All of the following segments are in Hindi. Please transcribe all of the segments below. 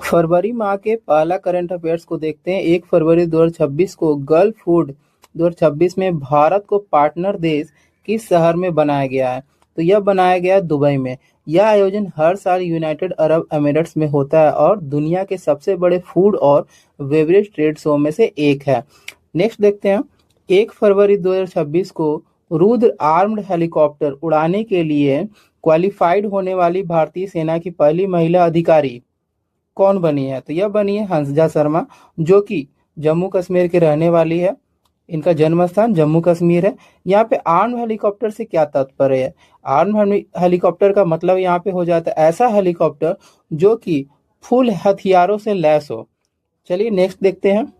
फरवरी माह के पहला करंट अफेयर्स को देखते हैं। 1 फरवरी 2026 को गल्फ फूड 2026 में भारत को पार्टनर देश किस शहर में बनाया गया है? तो यह बनाया गया है दुबई में। यह आयोजन हर साल यूनाइटेड अरब अमीरात में होता है और दुनिया के सबसे बड़े फूड और बेवरेज ट्रेड शो में से एक है। नेक्स्ट देखते हैं। 1 फरवरी 2026 को रुद्र आर्म्ड हेलीकॉप्टर उड़ाने के लिए क्वालिफाइड होने वाली भारतीय सेना की पहली महिला अधिकारी कौन बनी है? तो यह बनी है हंसजा शर्मा, जो कि जम्मू कश्मीर की रहने वाली है। इनका जन्म स्थान जम्मू कश्मीर है। यहाँ पे आर्म हेलीकॉप्टर से क्या तात्पर्य है? आर्म हेलीकॉप्टर का मतलब यहाँ पे हो जाता है ऐसा हेलीकॉप्टर जो कि फुल हथियारों से लैस हो। चलिए नेक्स्ट देखते हैं।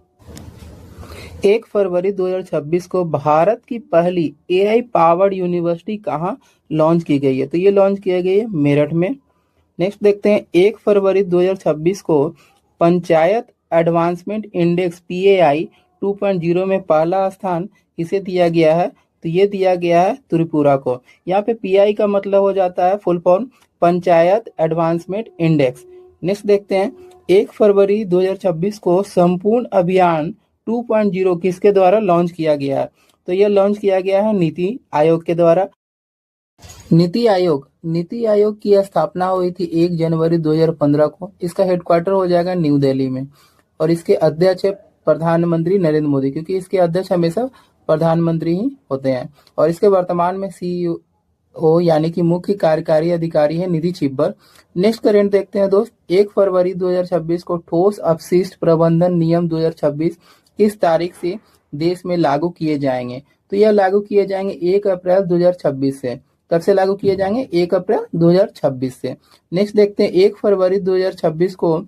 1 फरवरी 2026 को भारत की पहली एआई पावर्ड यूनिवर्सिटी कहाँ लॉन्च की गई है? तो ये लॉन्च किया गई है मेरठ में। नेक्स्ट देखते हैं। 1 फरवरी 2026 को पंचायत एडवांसमेंट इंडेक्स पीएआई 2.0 में पहला स्थान किसे दिया गया है? तो ये दिया गया है त्रिपुरा को। यहाँ पे पीआई का मतलब हो जाता है full form panchayat advancement index. Next देखते हैं। 1 फरवरी 2026 को संपूर्ण अभियान 2.0 किसके द्वारा लॉन्च किया गया है? तो यह लॉन्च किया गया है नीति आयोग के द्वारा। नीति आयोग की स्थापना हुई थी 1 जनवरी 2015 को। इसका हेडक्वार्टर हो जाएगा न्यू दिल्ली में और इसके अध्यक्ष है प्रधानमंत्री नरेंद्र मोदी, क्योंकि इसके अध्यक्ष हमेशा प्रधानमंत्री ही होते हैं। और इसके वर्तमान में सीईओ यानी कि मुख्य कार्यकारी अधिकारी है निधि छिब्बर। नेक्स्ट करेंट देखते हैं दोस्त। 1 फरवरी 2026 को ठोस अपशिष्ट प्रबंधन नियम 2026 किस तारीख से देश में लागू किए जाएंगे? तो यह लागू किए जाएंगे 1 अप्रैल 2026 से। कब से लागू किए जाएंगे? 1 अप्रैल 2026 से। नेक्स्ट देखते हैं। 1 फरवरी 2026 को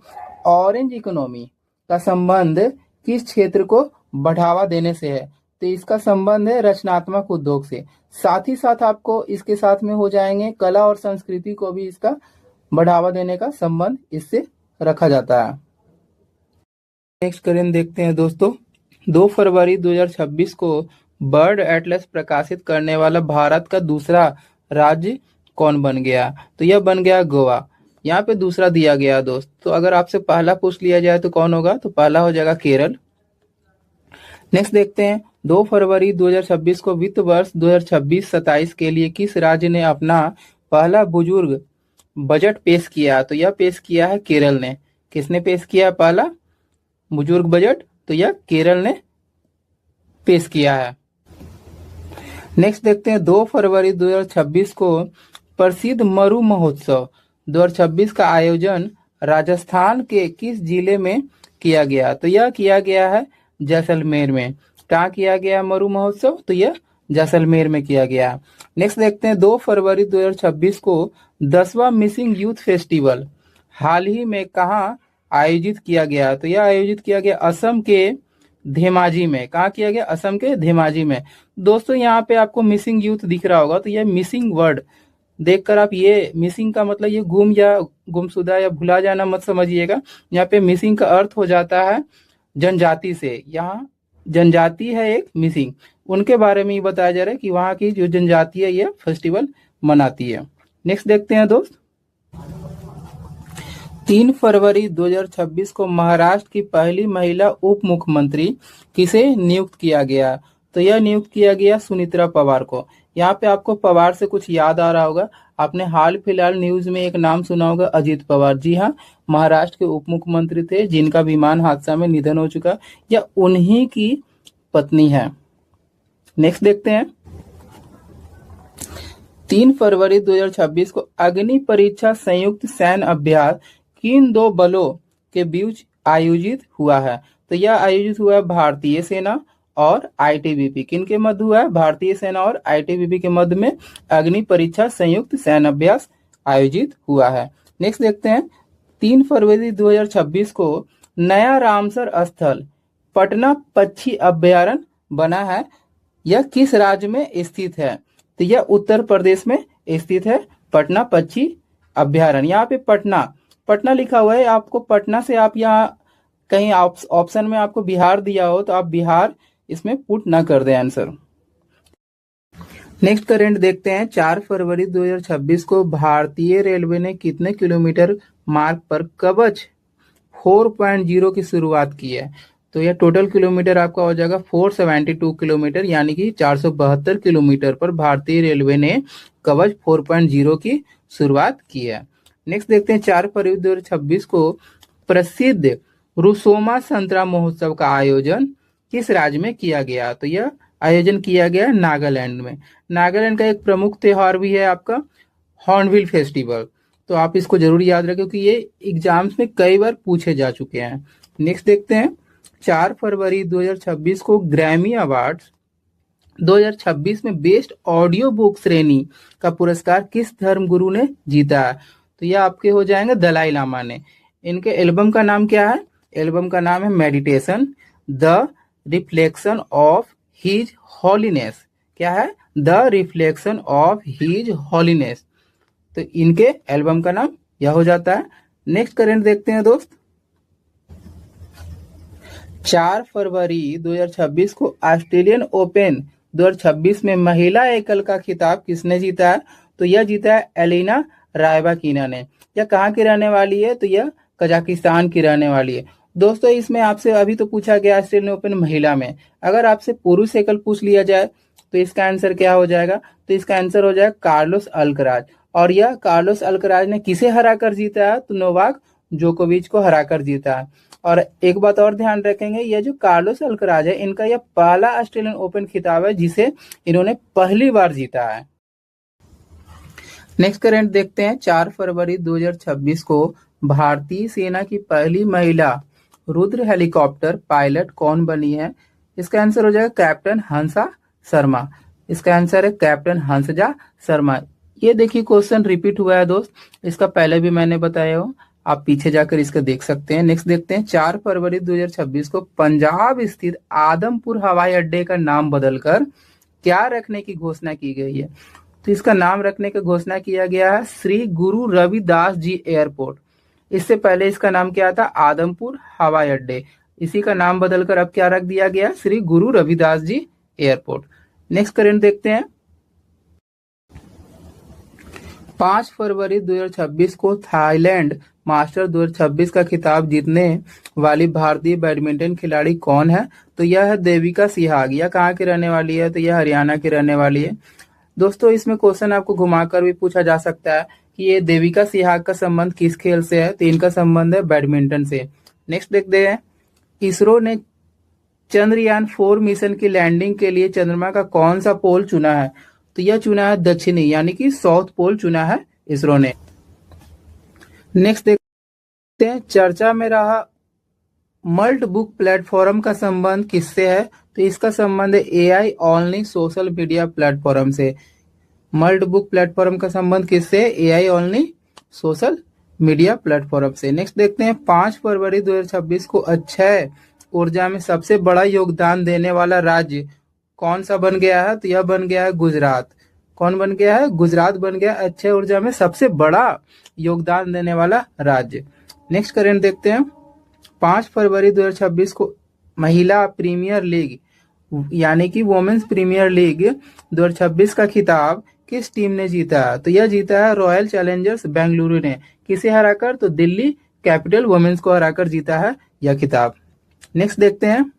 ऑरेंज इकोनॉमी का संबंध किस क्षेत्र को बढ़ावा देने से है? तो इसका संबंध है रचनात्मक उद्योग से। साथ ही साथ आपको इसके साथ में हो जाएंगे कला और संस्कृति को भी इसका बढ़ावा देने का संबंध इससे रखा जाता है। नेक्स्ट करें देखते हैं दोस्तों। 2 फरवरी 2026 को बर्ड एटलस प्रकाशित करने वाला भारत का दूसरा राज्य कौन बन गया? तो यह बन गया गोवा। यहाँ पे दूसरा दिया गया दोस्त। तो अगर आपसे पहला पूछ लिया जाए तो कौन होगा? तो पहला हो जाएगा केरल। नेक्स्ट देखते हैं। 2 फरवरी 2026 को वित्त वर्ष 2026-27 के लिए किस राज्य ने अपना पहला बुजुर्ग बजट पेश किया? तो यह पेश किया है केरल ने। किसने पेश किया पहला बुजुर्ग बजट? तो यह केरल ने पेश किया है। नेक्स्ट देखते हैं। 2 फरवरी 2026 को प्रसिद्ध मरु महोत्सव 2026 का आयोजन राजस्थान के किस जिले में किया गया? तो यह किया गया है जैसलमेर में। कहाँ किया गया मरु महोत्सव? तो यह जैसलमेर में किया गया। नेक्स्ट देखते हैं। 2 फरवरी 2026 को 10वां मिसिंग यूथ फेस्टिवल हाल ही में कहाँ आयोजित किया गया? तो यह आयोजित किया गया असम के धेमाजी में। कहाँ किया गया? असम के धेमाजी में। दोस्तों यहाँ पे आपको मिसिंग यूथ दिख रहा होगा, तो यह मिसिंग वर्ड देखकर आप ये मिसिंग का मतलब ये गुम या गुमशुदा या भुला जाना मत समझिएगा। यहाँ पे मिसिंग का अर्थ हो जाता है जनजाति से। यहाँ जनजाति है एक मिसिंग, उनके बारे में ये बताया जा रहा है कि वहाँ की जो जनजाति है ये फेस्टिवल मनाती है। नेक्स्ट देखते हैं दोस्त। 3 फरवरी 2026 को महाराष्ट्र की पहली महिला उप मुख्यमंत्री किसे नियुक्त किया गया? तो यह नियुक्त किया गया सुनीत्रा पवार को। यहाँ पे आपको पवार से कुछ याद आ रहा होगा। आपने हाल फिलहाल न्यूज में एक नाम सुना होगा, अजीत पवार। जी हाँ, महाराष्ट्र के उप मुख्यमंत्री थे जिनका विमान हादसा में निधन हो चुका। यह उन्हीं की पत्नी है। नेक्स्ट देखते हैं। 3 फरवरी 2026 को अग्नि परीक्षा संयुक्त सैन्य अभ्यास किन दो बलों के बीच आयोजित हुआ है? तो यह आयोजित हुआ है भारतीय सेना और आईटीबीपी। किन के मध्य हुआ है? भारतीय सेना और आईटीबीपी के मध्य में अग्नि परीक्षा संयुक्त सैन्य अभ्यास आयोजित हुआ है। नेक्स्ट देखते हैं। 3 फरवरी 2026 को नया रामसर स्थल पटना पक्षी अभ्यारण्य बना है। यह किस राज्य में स्थित है? तो यह उत्तर प्रदेश में स्थित है पटना पक्षी अभ्यारण्य। यहाँ पे पटना लिखा हुआ है। आपको पटना से आप यहाँ कहीं ऑप्शन में आपको बिहार दिया हो तो आप बिहार इसमें पुट ना कर दें आंसर। नेक्स्ट करेंट देखते हैं। 4 फरवरी 2026 को भारतीय रेलवे ने कितने किलोमीटर मार्ग पर कवच 4.0 की शुरुआत की है। तो यह टोटल किलोमीटर आपका हो जाएगा 472 किलोमीटर, यानी कि 472 किलोमीटर पर भारतीय रेलवे ने कवच 4.0 की शुरुआत की है। नेक्स्ट देखते हैं 4 फरवरी 2026 को प्रसिद्ध रुसोमा संतरा महोत्सव का आयोजन किस राज्य में किया गया? तो यह आयोजन किया गया नागालैंड में। नागालैंड का एक प्रमुख त्योहार भी है आपका हॉर्नबिल फेस्टिवल, तो आप इसको जरूर याद रखें क्योंकि ये एग्जाम्स में कई बार पूछे जा चुके हैं। नेक्स्ट देखते हैं 4 फरवरी 2026 को ग्रैमी अवार्ड्स 2026 में बेस्ट ऑडियो बुक श्रेणी का पुरस्कार किस धर्मगुरु ने जीता है? तो यह आपके हो जाएंगे दलाई लामा ने। इनके एल्बम का नाम क्या है? एल्बम का नाम है meditation the reflection of his holiness. क्या है? The reflection of his holiness. तो इनके एल्बम का नाम यह हो जाता है। नेक्स्ट करंट देखते हैं दोस्त। 4 फरवरी 2026 को ऑस्ट्रेलियन ओपन 2026 में महिला एकल का खिताब किसने जीता है? तो यह जीता है एलिना रायबाकिना ने। यह कहाँ की रहने वाली है? तो यह कजाकिस्तान की रहने वाली है। दोस्तों इसमें आपसे अभी तो पूछा गया ऑस्ट्रेलियन ओपन महिला में, अगर आपसे पुरुष एकल पूछ लिया जाए तो इसका आंसर क्या हो जाएगा? तो इसका आंसर हो जाएगा कार्लोस अल्कराज। और यह कार्लोस अल्कराज ने किसे हराकर जीता है? तो नोवाक जोकोविच को हराकर जीता है। और एक बात और ध्यान रखेंगे, यह जो कार्लोस अल्कराज है इनका यह पहला ऑस्ट्रेलियन ओपन खिताब है जिसे इन्होंने पहली बार जीता है। नेक्स्ट करंट देखते हैं 4 फरवरी 2026 को भारतीय सेना की पहली महिला रुद्र हेलीकॉप्टर पायलट कौन बनी है? इसका आंसर हो जाएगा कैप्टन हंसा शर्मा। इसका आंसर है कैप्टन हंसजा शर्मा। ये देखिए क्वेश्चन रिपीट हुआ है दोस्त, इसका पहले भी मैंने बताया हो, आप पीछे जाकर इसका देख सकते हैं। नेक्स्ट देखते हैं 4 फरवरी 2026 को पंजाब स्थित आदमपुर हवाई अड्डे का नाम बदलकर क्या रखने की घोषणा की गई है? तो इसका नाम रखने की घोषणा किया गया है श्री गुरु रविदास जी एयरपोर्ट। इससे पहले इसका नाम क्या था? आदमपुर हवाई अड्डे। इसी का नाम बदलकर अब क्या रख दिया गया? Shri Guru Ravidas ji airport. Next current देखते हैं 5 फरवरी 2026 को थाईलैंड मास्टर 2026 का खिताब जीतने वाली भारतीय बैडमिंटन खिलाड़ी कौन है? तो यह है देविका सिहाग। यह कहाँ की रहने वाली है? तो यह हरियाणा की रहने वाली है। दोस्तों इसमें क्वेश्चन आपको घुमाकर भी पूछा जा सकता है कि ये देविका सिहाग का संबंध किस खेल से है? तो इनका संबंध है बैडमिंटन से। नेक्स्ट देखते हैं इसरो ने चंद्रयान 4 मिशन की लैंडिंग के लिए चंद्रमा का कौन सा पोल चुना है? तो यह चुना है दक्षिणी, यानी कि साउथ पोल चुना है इसरो ने। नेक्स्ट देखते हैं चर्चा में रहा मल्ट बुक प्लेटफॉर्म का संबंध किससे है? तो इसका संबंध है AI only social media platform से। मल्ट बुक प्लेटफॉर्म का संबंध किससे? AI only social media platform से। नेक्स्ट देखते हैं 5 फरवरी 2026 को अक्षय ऊर्जा में सबसे बड़ा योगदान देने वाला राज्य कौन सा बन गया है? तो यह बन गया है गुजरात। कौन बन गया है? गुजरात बन गया अक्षय ऊर्जा में सबसे बड़ा योगदान देने वाला राज्य। नेक्स्ट करंट देखते हैं 5 फरवरी 2026 को महिला प्रीमियर लीग यानी कि वुमेन्स प्रीमियर लीग 2026 का खिताब किस टीम ने जीता? तो यह जीता है रॉयल चैलेंजर्स बेंगलुरु ने। किसे हराकर? तो दिल्ली कैपिटल वुमेन्स को हराकर जीता है यह खिताब। नेक्स्ट देखते हैं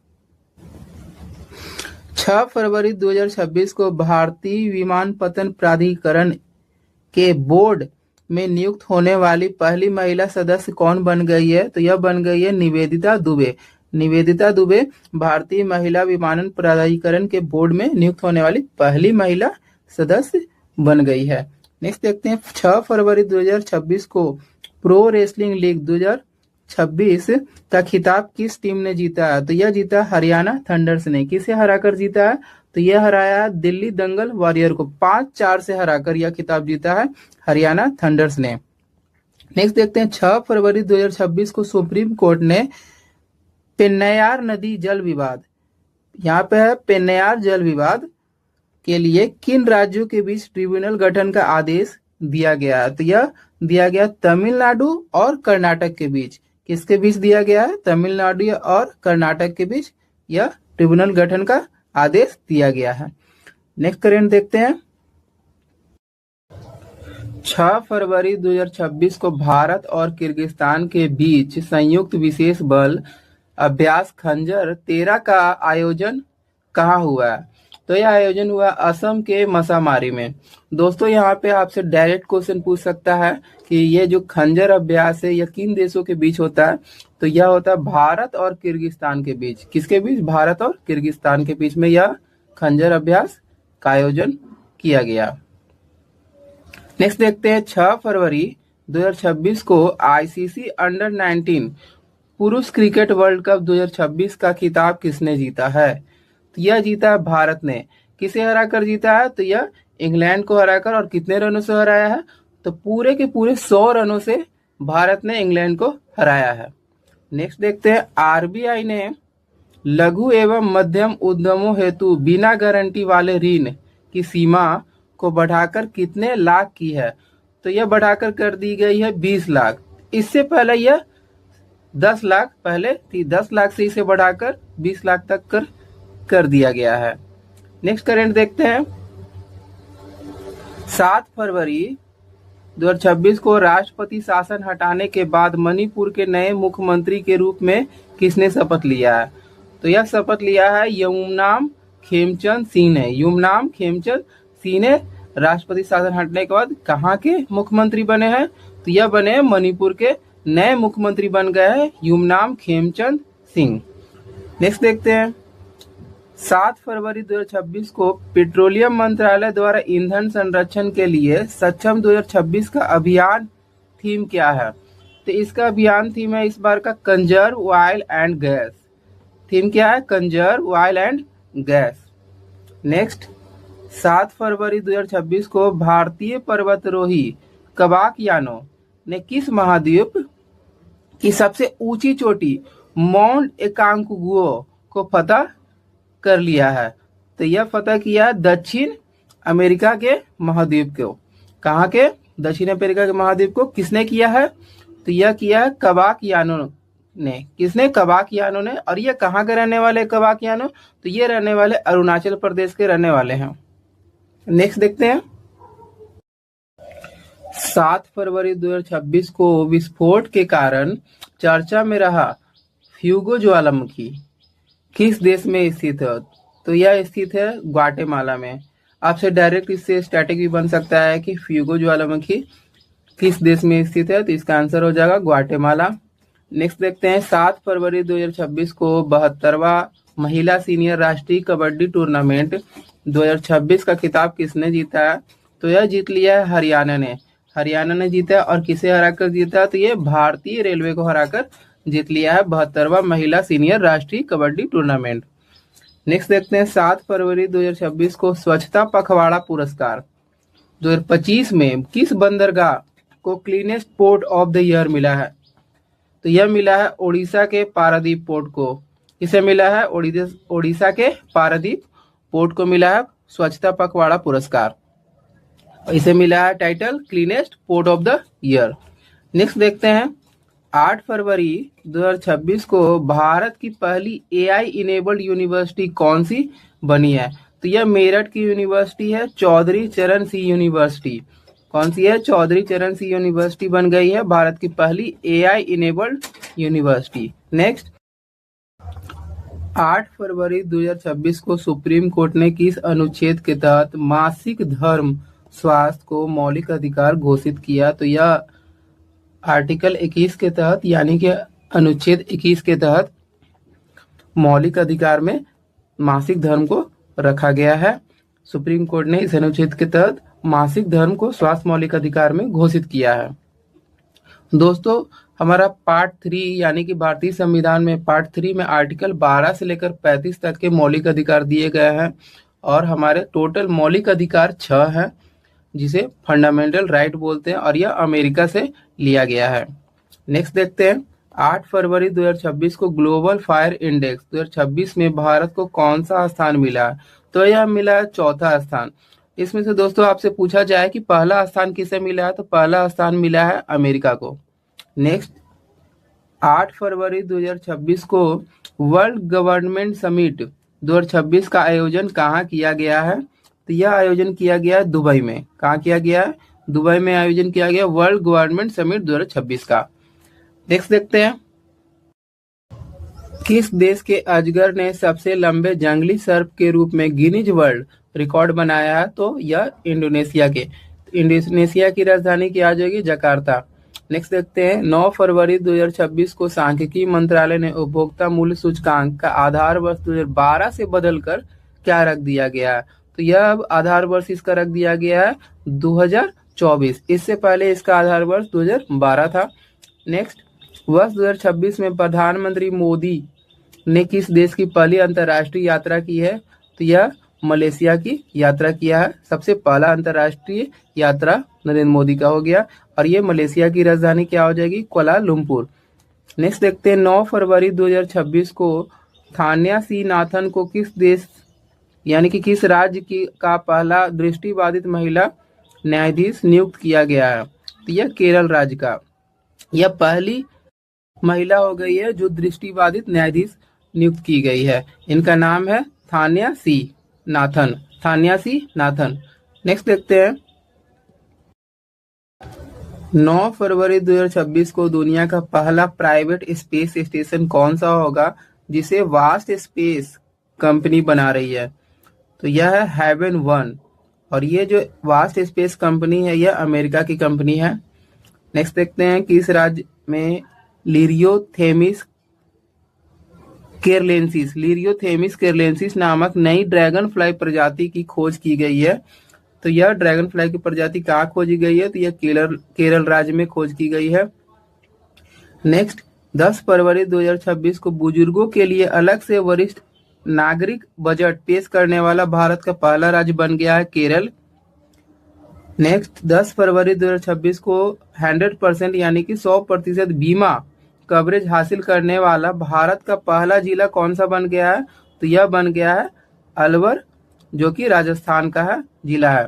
6 फरवरी 2026 को भारतीय विमानपत्तन प्राधिकरण के बोर्ड में नियुक्त होने वाली पहली महिला सदस्य कौन बन गई है? तो यह बन गई है निवेदिता दुबे। निवेदिता दुबे भारतीय महिला विमानन प्राधिकरण के बोर्ड में नियुक्त होने वाली पहली महिला सदस्य बन गई है। नेक्स्ट देखते हैं 6 फरवरी 2026 को प्रो रेसलिंग लीग 2026 का खिताब किस टीम ने जीता है? तो यह जीता हरियाणा थंडर्स ने। किसे हराकर जीता है? तो यह हराया दिल्ली दंगल वॉरियर को 5-4 से हराकर यह खिताब जीता है हरियाणा थंडर्स ने। नेक्स्ट देखते हैं 6 फरवरी 2026 को सुप्रीम कोर्ट ने पेन्नयार नदी जल विवाद, यहाँ पे है पेन्नयार जल विवाद के लिए किन राज्यों के बीच ट्रिब्यूनल गठन का आदेश दिया गया है? तो यह दिया गया तमिलनाडु और कर्नाटक के बीच। किसके बीच दिया गया है? तमिलनाडु और कर्नाटक के बीच यह ट्रिब्यूनल गठन का आदेश दिया गया है। नेक्स्ट करंट देखते हैं 6 फरवरी 2026 को भारत और किर्गिस्तान के बीच संयुक्त विशेष बल अभ्यास खंजर 13 का आयोजन कहाँ हुआ है? तो यह आयोजन हुआ असम के मसामारी में। दोस्तों यहाँ पे आपसे डायरेक्ट क्वेश्चन पूछ सकता है कि ये जो खंजर अभ्यास है यह किन देशों के बीच होता है? तो यह होता है भारत और किर्गिस्तान के बीच। किसके बीच? भारत और किर्गिस्तान के बीच में यह खंजर अभ्यास का आयोजन किया गया। नेक्स्ट देखते हैं 6 फरवरी 2026 को आईसीसी अंडर 19 पुरुष क्रिकेट वर्ल्ड कप 2026 का खिताब किसने जीता है? तो यह जीता है भारत ने। किसे हराकर जीता है? तो यह इंग्लैंड को हराकर। और कितने रनों से हराया है? तो पूरे के पूरे 100 रनों से भारत ने इंग्लैंड को हराया है। नेक्स्ट देखते हैं आरबीआई ने लघु एवं मध्यम उद्यमों हेतु बिना गारंटी वाले ऋण की सीमा को बढ़ाकर कितने लाख की है? तो यह बढ़ाकर कर दी गई है 20 लाख। इससे पहले यह 10 लाख पहले थी। 10 लाख से इसे बढ़ाकर 20 लाख तक कर दिया गया है। नेक्स्ट करंट देखते हैं 7 फरवरी 2026 को राष्ट्रपति शासन हटाने के बाद मणिपुर के नए मुख्यमंत्री के रूप में किसने शपथ लिया है? तो यह शपथ लिया है युमनाम खेमचंद सिंह ने। युमनाम खेमचंद सिंह ने राष्ट्रपति शासन हटने के बाद कहाँ के मुख्यमंत्री बने हैं? तो यह बने हैं मणिपुर के नए मुख्यमंत्री बन गए हैं युमनाम खेमचंद सिंह। नेक्स्ट देखते हैं 7 फरवरी 2026 को पेट्रोलियम मंत्रालय द्वारा ईंधन संरक्षण के लिए सक्षम 2026 का अभियान थीम क्या है? तो इसका अभियान थीम है इस बार का conserve oil and gas. Theme क्या है? Conserve oil and gas. Next 7 फरवरी 2026 को भारतीय पर्वतारोही कबाकयानो ने किस महाद्वीप की सबसे ऊंची चोटी माउंट एकांगुगुओ को फतह कर लिया है? तो यह फतह किया दक्षिण अमेरिका के महाद्वीप को। कहाँ के? दक्षिण अमेरिका के महाद्वीप को किसने किया है? तो यह किया है कबाकयानो ने। किसने? कबाकयानो ने। और ये कहाँ के रहने वाले कबाकयानो? तो ये रहने वाले अरुणाचल प्रदेश के रहने वाले हैं। नेक्स्ट देखते हैं 7 फरवरी 2026 को विस्फोट के कारण चर्चा में रहा फ्यूगो ज्वालामुखी किस देश में स्थित है? तो यह स्थित है ग्वाटेमाला में। आपसे डायरेक्ट इससे स्टैटिक भी बन सकता है कि फ्यूगो ज्वालामुखी किस देश में स्थित है? तो इसका आंसर हो जाएगा ग्वाटेमाला। नेक्स्ट देखते हैं 7 फरवरी 2026 को 72वां महिला सीनियर राष्ट्रीय कबड्डी टूर्नामेंट 2026 का खिताब किसने जीता है? तो यह जीत लिया है हरियाणा ने। हरियाणा ने जीता और किसे हराकर जीता? तो ये भारतीय रेलवे को हराकर जीत लिया है 72वां महिला सीनियर राष्ट्रीय कबड्डी टूर्नामेंट। नेक्स्ट देखते हैं 7 फरवरी 2026 को स्वच्छता पखवाड़ा पुरस्कार 2025 में किस बंदरगाह को cleanest port of the year मिला है? तो यह मिला है ओडिशा के पारादीप पोर्ट को। किसे मिला है? ओडिशा के पारादीप पोर्ट को मिला है स्वच्छता पखवाड़ा पुरस्कार। इसे मिला है title cleanest port of the year. Next देखते हैं 8 फरवरी 2026 को भारत की पहली एआई इनेबल्ड यूनिवर्सिटी कौन सी बनी है? तो यह मेरठ की यूनिवर्सिटी है चौधरी चरण सिंह यूनिवर्सिटी। कौन सी है? चौधरी चरण सिंह यूनिवर्सिटी बन गई है भारत की पहली एआई इनेबल्ड यूनिवर्सिटी। नेक्स्ट 8 फरवरी 2026 को सुप्रीम कोर्ट ने किस अनुच्छेद के तहत मासिक धर्म स्वास्थ्य को मौलिक अधिकार घोषित किया? तो यह आर्टिकल 21 के तहत यानी कि अनुच्छेद 21 के तहत मौलिक अधिकार में मासिक धर्म को रखा गया है। सुप्रीम कोर्ट ने इस अनुच्छेद के तहत मासिक धर्म को स्वास्थ्य मौलिक अधिकार में घोषित किया है। दोस्तों हमारा पार्ट 3 यानी कि भारतीय संविधान में पार्ट 3 में आर्टिकल 12 से लेकर 35 तक के मौलिक अधिकार दिए गए हैं और हमारे टोटल मौलिक अधिकार 6 हैं जिसे फंडामेंटल राइट बोलते हैं और यह अमेरिका से लिया गया है। नेक्स्ट देखते हैं 8 फरवरी 2026 को ग्लोबल फायर इंडेक्स 2026 में भारत को कौन सा स्थान मिला? तो यह मिला है चौथा स्थान। इसमें से दोस्तों आपसे पूछा जाए कि पहला स्थान किसे मिला है? तो पहला स्थान मिला है अमेरिका को। नेक्स्ट 8 फरवरी 2026 को वर्ल्ड गवर्नमेंट समिट 2026 का आयोजन कहाँ किया गया है? तो यह आयोजन किया गया है दुबई में। कहाँ किया गया है? दुबई में आयोजन किया गया वर्ल्ड गवर्नमेंट समिट 2026 का। नेक्स्ट देखते हैं, किस देश के अजगर ने सबसे लंबे जंगली सर्प के रूप में गिनीज वर्ल्ड रिकॉर्ड बनाया है? तो यह इंडोनेशिया के। इंडोनेशिया की राजधानी क्या आ जाएगी? जकार्ता। नेक्स्ट देखते हैं, 9 फरवरी 2026 को सांख्यिकी मंत्रालय ने उपभोक्ता मूल्य सूचकांक का आधार वर्ष 2012 से बदलकर क्या रख दिया गया है? तो यह अब आधार वर्ष इसका रख दिया गया है 2024। इससे पहले इसका आधार वर्ष 2012 था। नेक्स्ट, वर्ष 2026 में प्रधानमंत्री मोदी ने किस देश की पहली अंतर्राष्ट्रीय यात्रा की है? तो यह मलेशिया की यात्रा किया है। सबसे पहला अंतर्राष्ट्रीय यात्रा नरेंद्र मोदी का हो गया और ये मलेशिया की राजधानी क्या हो जाएगी? कुआलालंपुर। नेक्स्ट देखते हैं, 9 फरवरी 2026 को थान्या सी नाथन को किस देश यानी कि किस राज्य की का पहला दृष्टिबाधित महिला न्यायाधीश नियुक्त किया गया है? तो यह केरल राज्य का। यह पहली महिला हो गई है जो दृष्टिबाधित न्यायाधीश नियुक्त की गई है। इनका नाम है थान्या सी नाथन। थान्या सी नाथन। नेक्स्ट देखते हैं, 9 फरवरी 2026 को दुनिया का पहला प्राइवेट स्पेस स्टेशन कौन सा होगा जिसे वास्ट स्पेस कंपनी बना रही है? तो यह है हेवन वन और ये जो वास्ट स्पेस कंपनी है यह अमेरिका की कंपनी है। नेक्स्ट देखते हैं, किस राज्य में लिरियोथेमिस केरलेंसिस नामक नई ड्रैगन फ्लाई प्रजाति की खोज की गई है? तो यह ड्रैगन फ्लाई की प्रजाति कहाँ खोजी गई है? तो यह केरल राज्य में खोज की गई है। नेक्स्ट, 10 फरवरी 2026 को बुजुर्गों के लिए अलग से वरिष्ठ नागरिक बजट पेश करने वाला भारत का पहला राज्य बन गया है केरल। नेक्स्ट, 10 फरवरी 2026 को 100% यानी कि 100% बीमा कवरेज हासिल करने वाला भारत का पहला जिला कौन सा बन गया है? तो यह बन गया है अलवर, जो कि राजस्थान का है जिला है।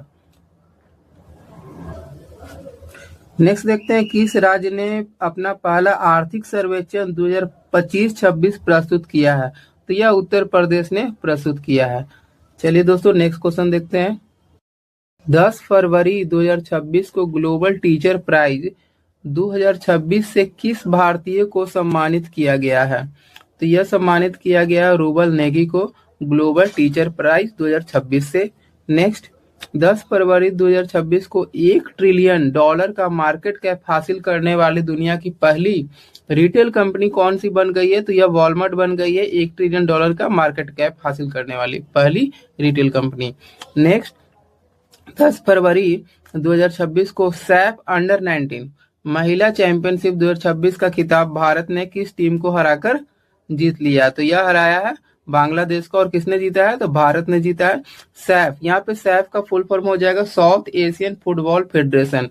नेक्स्ट देखते हैं, किस राज्य ने अपना पहला आर्थिक सर्वेक्षण 2025-26 प्रस्तुत किया है? तो यह उत्तर प्रदेश ने प्रस्तुत किया है। चलिए दोस्तों, नेक्स्ट क्वेश्चन देखते हैं, 10 फरवरी 2026 को ग्लोबल टीचर प्राइज 2026 से किस भारतीय को सम्मानित किया गया है? तो यह सम्मानित किया गया रूबल नेगी को ग्लोबल टीचर प्राइज 2026 से। नेक्स्ट, 10 फरवरी 2026 को $1 ट्रिलियन का मार्केट कैप हासिल करने वाली दुनिया की पहली रिटेल कंपनी कौन सी बन गई है? तो यह वॉलमार्ट बन गई है, $1 ट्रिलियन का मार्केट कैप हासिल करने वाली पहली रिटेल कंपनी। नेक्स्ट, 10 फरवरी 2026 को सैफ अंडर 19 महिला चैंपियनशिप 2026 का खिताब भारत ने किस टीम को हराकर जीत लिया? तो यह हराया है बांग्लादेश को। और किसने जीता है? तो भारत ने जीता है। सैफ, यहाँ पे सैफ का फुल फॉर्म हो जाएगा साउथ एशियन फुटबॉल फेडरेशन।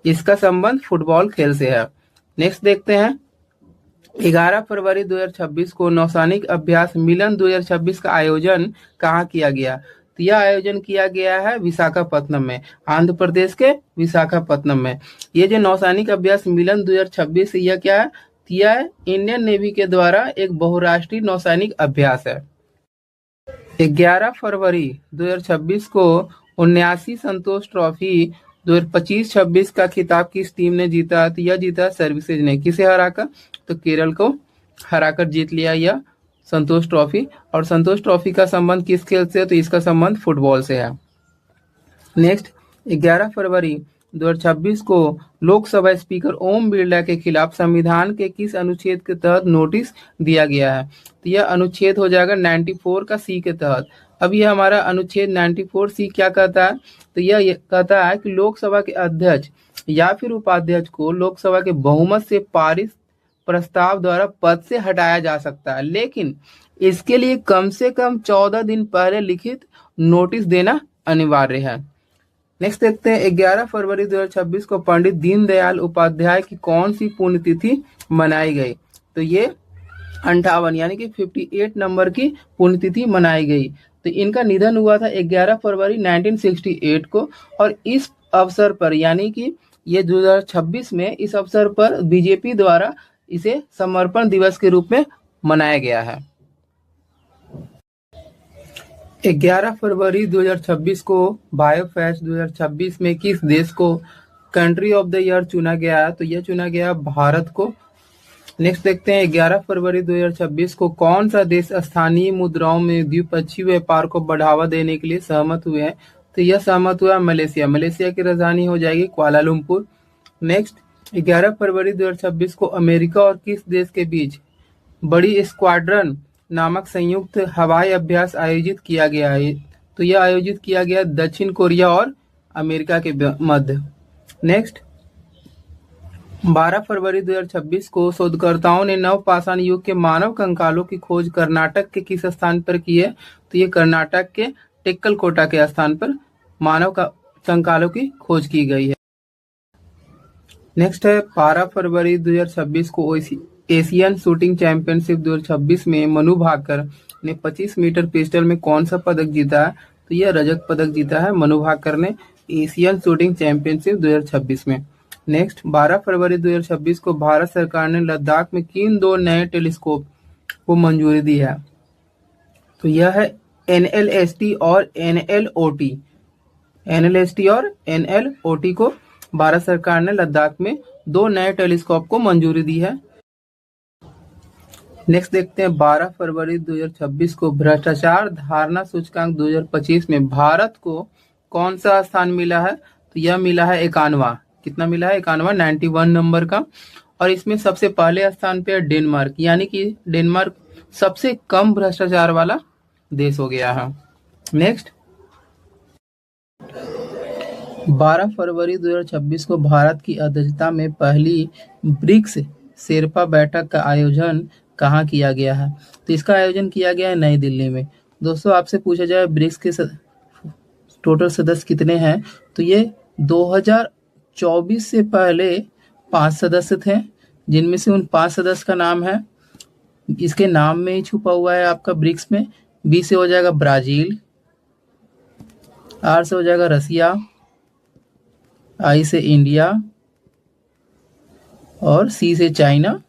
इसका संबंध फुटबॉल खेल से है। नेक्स्ट देखते हैं, 11 फरवरी 2026 को नौसैनिक अभ्यास मिलन 2026 का आयोजन कहाँ किया गया? तो यह आयोजन किया गया है विशाखापत्तनम में, आंध्र प्रदेश के विशाखापत्तनम में। ये जो नौसैनिक अभ्यास मिलन 2026 यह क्या है? यह इंडियन नेवी के द्वारा एक बहुराष्ट्रीय नौसैनिक अभ्यास है। 11 फरवरी 2026 को 79 संतोष ट्रॉफी 2025-26 का खिताब किस टीम ने जीता? तो यह जीता सर्विसेज ने। किसे हराकर? तो केरल को हराकर जीत लिया यह संतोष ट्रॉफी। और संतोष ट्रॉफी का संबंध किस खेल से है? तो इसका संबंध फुटबॉल से है। नेक्स्ट, 11 फरवरी 2026 को लोकसभा स्पीकर ओम बिरला के खिलाफ संविधान के किस अनुच्छेद के तहत नोटिस दिया गया है? तो यह अनुच्छेद हो जाएगा 94 का सी के तहत। अब यह हमारा अनुच्छेद 94 सी क्या कहता है? तो यह कहता है कि लोकसभा के अध्यक्ष या फिर उपाध्यक्ष को लोकसभा के बहुमत से पारित प्रस्ताव द्वारा पद से हटाया जा सकता है, लेकिन इसके लिए कम से कम 14 दिन पहले लिखित नोटिस देना अनिवार्य है। नेक्स्ट देखते हैं, 11 फरवरी 2026 को पंडित दीनदयाल उपाध्याय की कौन सी पुण्यतिथि मनाई गई? तो ये 58 यानी कि 58 नंबर की पुण्यतिथि मनाई गई। तो इनका निधन हुआ था 11 फरवरी 1968 को। और इस अवसर पर यानी कि ये 2026 में इस अवसर पर बीजेपी द्वारा इसे समर्पण दिवस के रूप में मनाया गया है। 11 फरवरी 2026 को बायोफेस्ट 2026 में किस देश को कंट्री ऑफ द ईयर चुना गया है, तो यह चुना गया भारत को। नेक्स्ट देखते हैं 11 फरवरी 2026 को कौन सा देश स्थानीय मुद्राओं में द्विपक्षीय व्यापार को बढ़ावा देने के लिए सहमत हुए हैं, तो यह सहमत हुआ मलेशिया। मलेशिया की राजधानी हो जाएगी कुआलालंपुर। नेक्स्ट 11 फरवरी 2026 को अमेरिका और किस देश के बीच बड़ी स्क्वाड्रन नामक संयुक्त हवाई अभ्यास आयोजित किया गया है, तो यह आयोजित किया गया दक्षिण कोरिया और अमेरिका के मध्य। नेक्स्ट 12 फरवरी 2026 को शोधकर्ताओं ने नवपाषाण युग के मानव कंकालों की खोज कर्नाटक के किस स्थान पर की है, तो ये कर्नाटक के टेक्कलकोटा के स्थान पर मानव कंकालों की खोज की गई है। नेक्स्ट है 12 फरवरी 2026 को एशियन शूटिंग चैंपियनशिप 2026 में मनु भाकर ने 25 मीटर पिस्टल में कौन सा पदक जीता है, तो यह रजत पदक जीता है मनु भाकर ने एशियन शूटिंग चैंपियनशिप 2026 में। नेक्स्ट 12 फरवरी 2026 को भारत सरकार ने लद्दाख में किन 2 नए टेलीस्कोप को मंजूरी दी है, तो यह है NLST और NLOT। NLST और NLOT को भारत सरकार ने लद्दाख में 2 नए टेलीस्कोप को मंजूरी दी है। नेक्स्ट देखते हैं 12 फरवरी 2026 को भ्रष्टाचार धारणा सूचकांक 2025 में भारत को कौन सा स्थान मिला है, तो यह मिला है 91। कितना मिला है? 91, 91 नंबर का। और इसमें सबसे पहले स्थान पे है डेनमार्क, यानी कि डेनमार्क सबसे कम भ्रष्टाचार वाला देश हो गया है। नेक्स्ट 12 फरवरी 2026 को भारत की अध्यक्षता में पहली ब्रिक्स शेरपा बैठक का आयोजन कहाँ किया गया है, तो इसका आयोजन किया गया है नई दिल्ली में। दोस्तों आपसे पूछा जाए ब्रिक्स के टोटल सदस्य कितने हैं, तो ये 2024 से पहले 5 सदस्य थे, जिनमें से उन 5 सदस्य का नाम है, इसके नाम में ही छुपा हुआ है आपका ब्रिक्स में। बी से हो जाएगा ब्राजील, आर से हो जाएगा रसिया, आई से इंडिया और सी से चाइना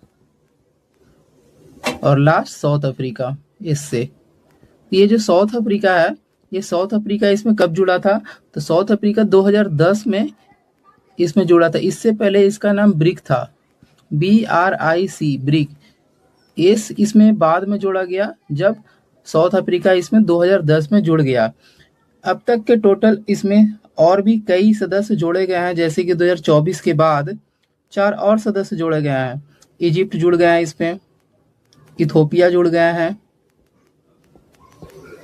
और लास्ट साउथ अफ्रीका इससे। ये जो साउथ अफ्रीका है, ये साउथ अफ्रीका इसमें कब जुड़ा था, तो साउथ अफ्रीका 2010 में इसमें जुड़ा था। इससे पहले इसका नाम ब्रिक था, BRIC ब्रिक। इसमें बाद में जोड़ा गया जब साउथ अफ्रीका इसमें 2010 में जुड़ गया। अब तक के टोटल इसमें और भी कई सदस्य जोड़े गए हैं, जैसे कि 2024 के बाद 4 और सदस्य जोड़े गए हैं। इजिप्ट जुड़ गया है इसमें, इथोपिया जुड़ गया है,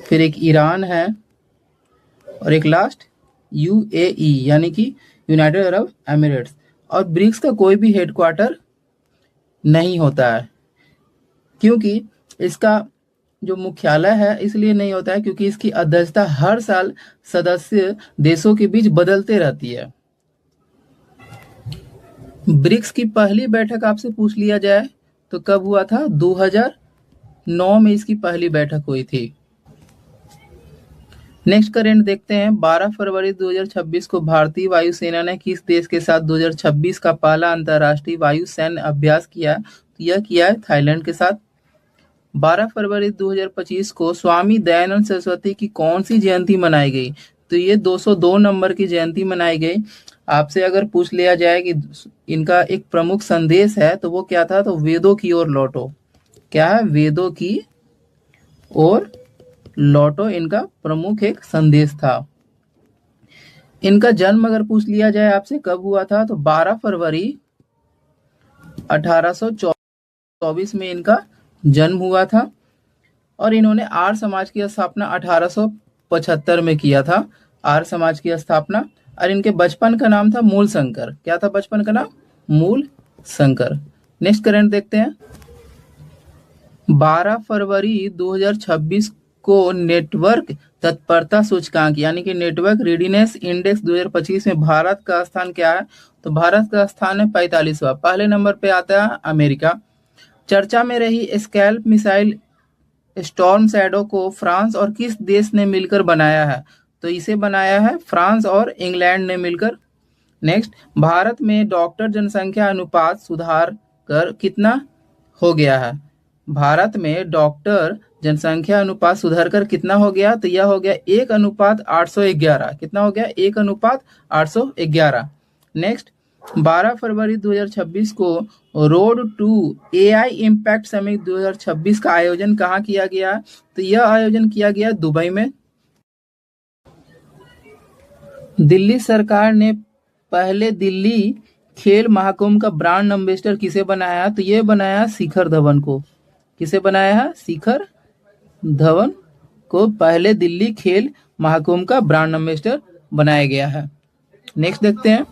फिर एक ईरान है और एक लास्ट UAE यानी कि यूनाइटेड अरब एमिरेट्स। और ब्रिक्स का कोई भी हेडक्वार्टर नहीं होता है, क्योंकि इसका जो मुख्यालय है इसलिए नहीं होता है क्योंकि इसकी अध्यक्षता हर साल सदस्य देशों के बीच बदलते रहती है। ब्रिक्स की पहली बैठक आपसे पूछ लिया जाए तो कब हुआ था, 2009 में इसकी पहली बैठक हुई थी। नेक्स्ट करेंट देखते हैं 12 फरवरी 2026 को भारतीय वायुसेना ने किस देश के साथ 2026 का पहला अंतर्राष्ट्रीय वायु सैन्य अभ्यास किया, तो यह किया है थाईलैंड के साथ। 12 फरवरी 2025 को स्वामी दयानंद सरस्वती की कौन सी जयंती मनाई गई, तो ये 202 नंबर की जयंती मनाई गई। आपसे अगर पूछ लिया जाए कि इनका एक प्रमुख संदेश है तो वो क्या था, तो वेदों की ओर लौटो। क्या है? वेदों की ओर लौटो इनका प्रमुख एक संदेश था। इनका जन्म अगर पूछ लिया जाए आपसे कब हुआ था, तो 12 फरवरी 1824 में इनका जन्म हुआ था। और इन्होंने आर्य समाज की स्थापना 1875 में किया था, आर्य समाज की स्थापना। और इनके बचपन का नाम था मूल शंकर। क्या था बचपन का नाम? मूल शंकर। नेक्स्ट करंट देखते हैं 12 फरवरी 2026 को नेटवर्क तत्परता सूचकांक यानी कि नेटवर्क रेडीनेस इंडेक्स 2025 में भारत का स्थान क्या है, तो भारत का स्थान है 45वां। पहले नंबर पे आता है अमेरिका। चर्चा में रही स्कैल्प मिसाइल स्टॉर्म शैडो को फ्रांस और किस देश ने मिलकर बनाया है, तो इसे बनाया है फ्रांस और इंग्लैंड ने मिलकर। नेक्स्ट, भारत में डॉक्टर जनसंख्या अनुपात सुधार कर कितना हो गया है, भारत में डॉक्टर जनसंख्या अनुपात सुधार कर कितना हो गया, तो यह हो गया 1:811। कितना हो गया? 1:811। नेक्स्ट 12 फरवरी 2026 को road to AI impact summit 2026 का आयोजन कहाँ किया गया? तो यह आयोजन किया गया दुबई में। दिल्ली सरकार ने पहले दिल्ली खेल महाकुंभ का ब्रांड एम्बेसडर किसे बनाया? तो ये बनाया शिखर धवन को। किसे बनाया है? शिखर धवन को पहले दिल्ली खेल महाकुंभ का ब्रांड एम्बेसडर बनाया गया है। नेक्स्ट देखते हैं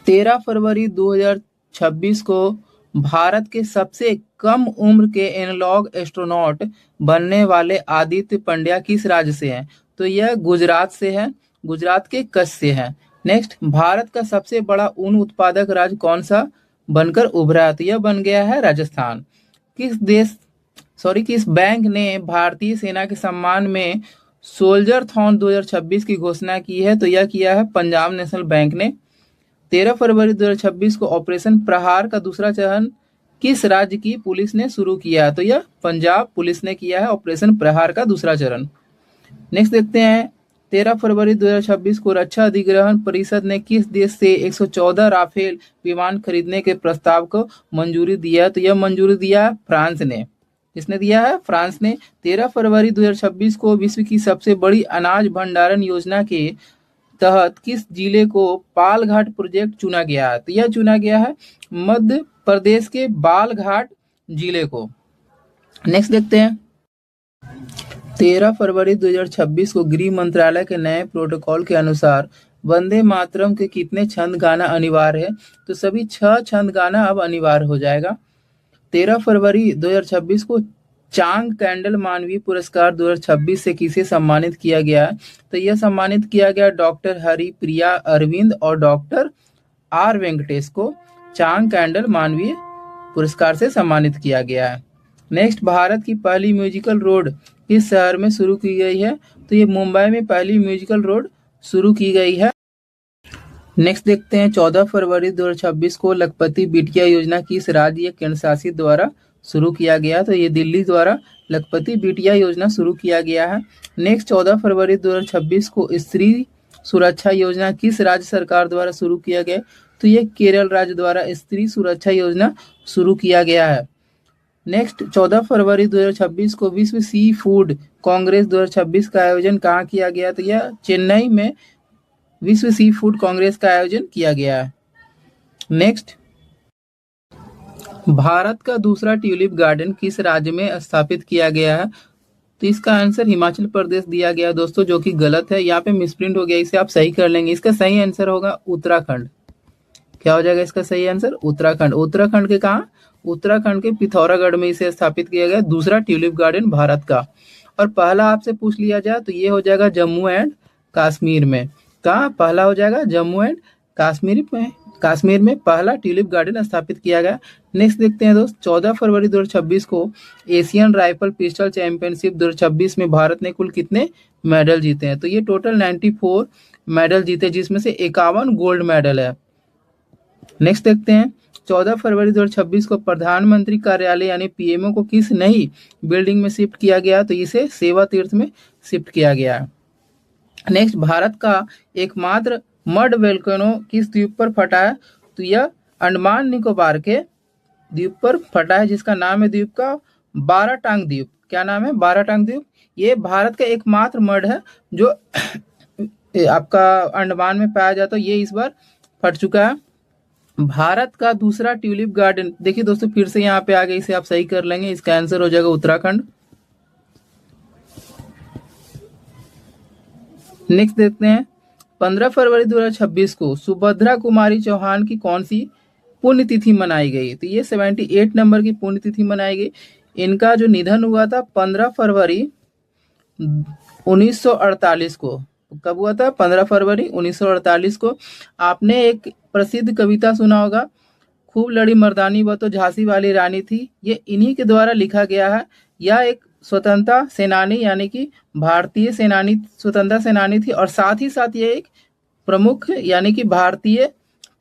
13 फरवरी 2026 को भारत के सबसे कम उम्र के एनालॉग एस्ट्रोनॉट बनने वाले आदित्य पंड्या किस राज्य से हैं? तो यह गुजरात से है, गुजरात के कच्छ से है। नेक्स्ट भारत का सबसे बड़ा ऊन उत्पादक राज्य कौन सा बनकर उभरा है? तो यह बन गया है राजस्थान। किस बैंक ने भारतीय सेना के सम्मान में सोल्जर थॉन 2026 की घोषणा की है? तो यह किया है पंजाब नेशनल बैंक ने। 13 फरवरी 2026 को ऑपरेशन प्रहार का दूसरा चरण किस राज्य की पुलिस ने शुरू किया? तो यह पंजाब पुलिस ने किया है ऑपरेशन प्रहार का दूसरा चरण। नेक्स्ट देखते हैं 13 फरवरी 2026 को रक्षा अधिग्रहण परिषद ने किस देश से 114 राफेल विमान खरीदने के प्रस्ताव को मंजूरी दिया? तो यह मंजूरी दिया फ्रांस ने। किसने दिया है? फ्रांस ने। 13 फरवरी 2026 को विश्व की सबसे बड़ी अनाज भंडारण योजना के तहत किस जिले को पालघाट प्रोजेक्ट चुना गया है? तो यह चुना गया है मध्य प्रदेश के बालघाट जिले को। नेक्स्ट देखते हैं 13 फरवरी 2026 को गृह मंत्रालय के नए प्रोटोकॉल के अनुसार वंदे मातरम के कितने छंद गाना अनिवार्य है? तो सभी 6 छंद गाना अब अनिवार्य हो जाएगा। 13 फरवरी 2026 को चांग कैंडल मानवीय पुरस्कार 2026 से किसे सम्मानित किया गया? तो यह सम्मानित किया गया डॉक्टर हरिप्रिया अरविंद और डॉक्टर आर वेंकटेश को चांग कैंडल मानवीय पुरस्कार से सम्मानित किया गया है। नेक्स्ट भारत की पहली म्यूजिकल रोड किस शहर में शुरू की गई है? तो ये मुंबई में पहली म्यूजिकल रोड शुरू की गई है। नेक्स्ट देखते हैं 14 फरवरी 2026 को लखपति बिटिया योजना किस राज्य या केंद्र शासित द्वारा शुरू किया गया? तो ये दिल्ली द्वारा लखपति बिटिया योजना शुरू किया गया है। नेक्स्ट 14 फरवरी 2026 को स्त्री सुरक्षा योजना किस राज्य सरकार द्वारा शुरू किया गया? तो ये केरल राज्य द्वारा स्त्री सुरक्षा योजना शुरू किया गया है। नेक्स्ट 14 फरवरी 2026 को विश्व सी फूड कांग्रेस 2026 का आयोजन कहाँ किया गया? तो यह चेन्नई में विश्व सी फूड कांग्रेस का आयोजन किया गया है। नेक्स्ट भारत का दूसरा ट्यूलिप गार्डन किस राज्य में स्थापित किया गया है? तो इसका आंसर हिमाचल प्रदेश दिया गया दोस्तों, जो कि गलत है। यहाँ पे मिसप्रिंट हो गया, इसे आप सही कर लेंगे। इसका सही आंसर होगा उत्तराखंड। क्या हो जाएगा इसका सही आंसर? उत्तराखंड। उत्तराखंड के कहाँ? उत्तराखंड के पिथौरागढ़ में इसे स्थापित किया गया दूसरा ट्यूलिप गार्डन भारत का। और पहला आपसे पूछ लिया जाए तो ये हो जाएगा जम्मू एंड कश्मीर में। कहाँ पहला हो जाएगा? जम्मू एंड कश्मीर में पहला ट्यूलिप गार्डन स्थापित किया गया। नेक्स्ट देखते हैं दोस्त 14 फरवरी 2026 को एशियन राइफल पिस्टल चैंपियनशिप 2026 में भारत ने कुल कितने मेडल जीते हैं? तो ये टोटल 94 मेडल जीते, जिसमें से 51 गोल्ड मेडल है। नेक्स्ट देखते हैं 14 फरवरी 2026 को प्रधानमंत्री कार्यालय यानी पीएमओ को किस नई बिल्डिंग में शिफ्ट किया गया? तो इसे सेवा तीर्थ में शिफ्ट किया गया है। नेक्स्ट भारत का एकमात्र मड वोल्केनो किस द्वीप पर फटा है? तो यह अंडमान निकोबार के द्वीप पर फटा है, जिसका नाम है द्वीप का बाराटांग द्वीप। क्या नाम है? बाराटांग द्वीप। ये भारत का एकमात्र मड है जो आपका अंडमान में पाया जाता है। ये इस बार फट चुका है। भारत का दूसरा ट्यूलिप गार्डन, देखिए दोस्तों फिर से यहाँ पे आ गए, इसे आप सही कर लेंगे। इसका आंसर हो जाएगा उत्तराखंड। नेक्स्ट देखते हैं 15 फरवरी 2026 को सुभद्रा कुमारी चौहान की कौन सी पुण्यतिथि मनाई गई? तो ये 78 नंबर की पुण्यतिथि मनाई गई। इनका जो निधन हुआ था 15 फरवरी 1948 को। कब हुआ था? 15 फरवरी 1948 को। आपने एक प्रसिद्ध कविता सुना होगा, खूब लड़ी मर्दानी वह तो झांसी वाली रानी थी। ये इन्हीं के द्वारा लिखा गया है। यह एक स्वतंत्रता सेनानी यानी कि भारतीय सेनानी, स्वतंत्रता सेनानी थी, और साथ ही साथ ये एक प्रमुख यानी कि भारतीय